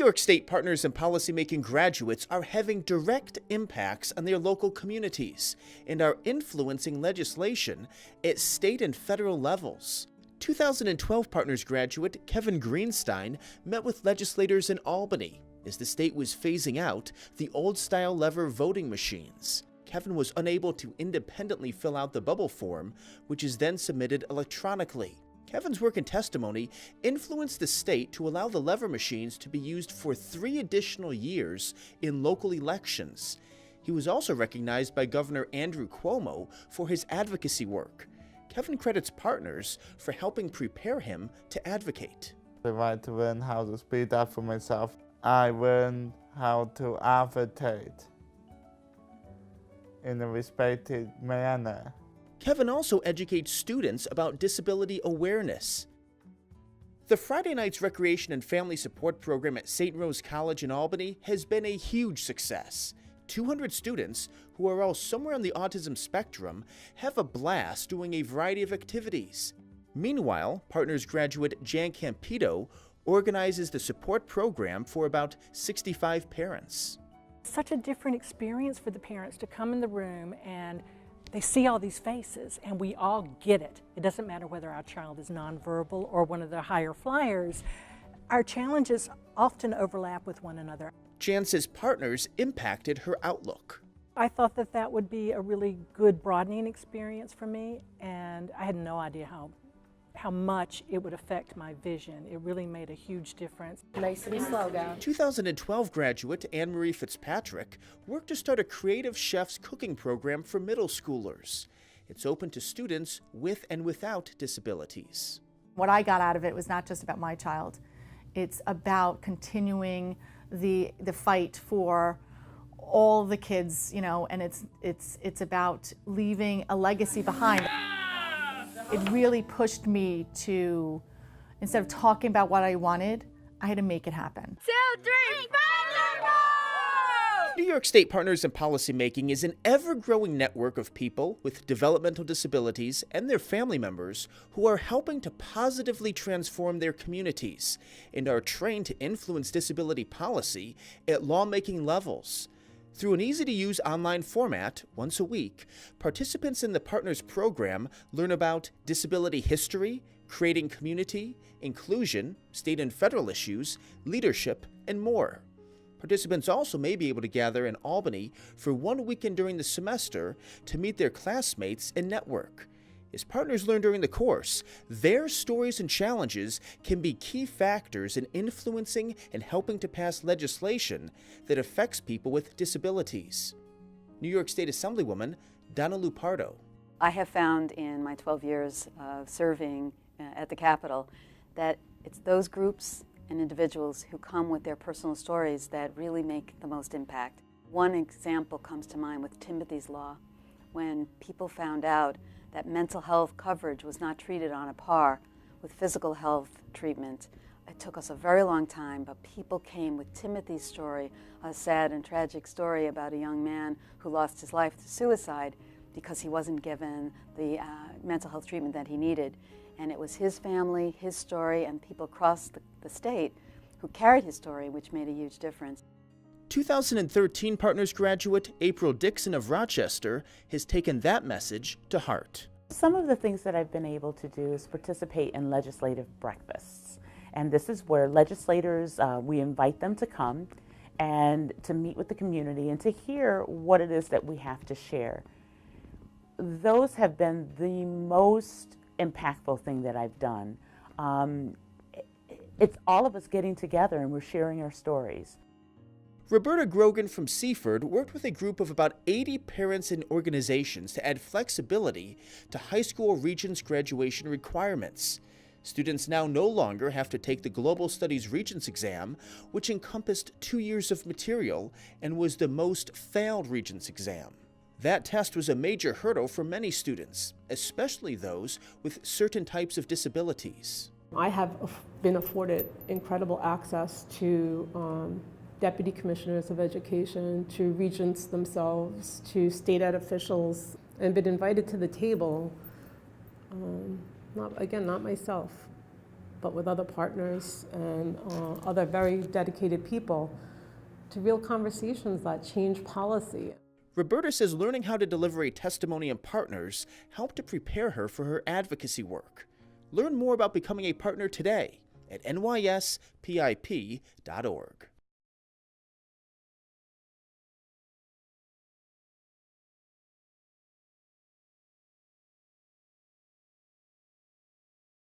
York State Partners in Policymaking graduates are having direct impacts on their local communities and are influencing legislation at state and federal levels. 2012 Partners graduate Kevin Greenstein met with legislators in Albany as the state was phasing out the old-style lever voting machines. Kevin was unable to independently fill out the bubble form, which is then submitted electronically. Kevin's work and testimony influenced the state to allow the lever machines to be used for 3 additional years in local elections. He was also recognized by Governor Andrew Cuomo for his advocacy work. Kevin credits partners for helping prepare him to advocate. I want to learn how to speak up for myself. I learned how to advocate in a respected manner. Kevin also educates students about disability awareness. The Friday Nights Recreation and Family Support Program at St. Rose College in Albany has been a huge success. 200 students, who are all somewhere on the autism spectrum, have a blast doing a variety of activities. Meanwhile, Partners graduate Jan Campito organizes the support program for about 65 parents. Such a different experience for the parents to come in the room and they see all these faces and we all get it. It doesn't matter whether our child is nonverbal or one of the higher flyers. Our challenges often overlap with one another. Jan says Partners impacted her outlook. I thought that that would be a really good broadening experience for me, and I had no idea how much it would affect my vision. It really made a huge difference. Nice to be slow down. 2012 graduate Anne-Marie Fitzpatrick worked to start a creative chef's cooking program for middle schoolers. It's open to students with and without disabilities. What I got out of it was not just about my child. It's about continuing the fight for all the kids, you know, and it's about leaving a legacy behind. It really pushed me to, instead of talking about what I wanted, I had to make it happen. 2, 3, New York State Partners in Policymaking is an ever-growing network of people with developmental disabilities and their family members who are helping to positively transform their communities and are trained to influence disability policy at lawmaking levels. Through an easy-to-use online format, once a week, participants in the Partners program learn about disability history, creating community, inclusion, state and federal issues, leadership, and more. Participants also may be able to gather in Albany for 1 weekend during the semester to meet their classmates and network. As partners learn during the course, their stories and challenges can be key factors in influencing and helping to pass legislation that affects people with disabilities. New York State Assemblywoman Donna Lupardo. I have found in my 12 years of serving at the Capitol that it's those groups and individuals who come with their personal stories that really make the most impact. One example comes to mind with Timothy's Law, when people found out that mental health coverage was not treated on a par with physical health treatment. It took us a very long time, but people came with Timothy's story, a sad and tragic story about a young man who lost his life to suicide because he wasn't given the mental health treatment that he needed. And it was his family, his story, and people across the state who carried his story, which made a huge difference. 2013 Partners graduate April Dixon of Rochester has taken that message to heart. Some of the things that I've been able to do is participate in legislative breakfasts. And this is where legislators, we invite them to come and to meet with the community and to hear what it is that we have to share. Those have been the most impactful thing that I've done. It's all of us getting together and we're sharing our stories. Roberta Grogan from Seaford worked with a group of about 80 parents and organizations to add flexibility to high school Regents graduation requirements. Students now no longer have to take the Global Studies Regents exam, which encompassed 2 years of material and was the most failed Regents exam. That test was a major hurdle for many students, especially those with certain types of disabilities. I have been afforded incredible access to deputy commissioners of education, to regents themselves, to state ed officials, and been invited to the table, not myself, but with other partners and other very dedicated people to real conversations that change policy. Roberta says learning how to deliver a testimony in partners helped to prepare her for her advocacy work. Learn more about becoming a partner today at nyspip.org.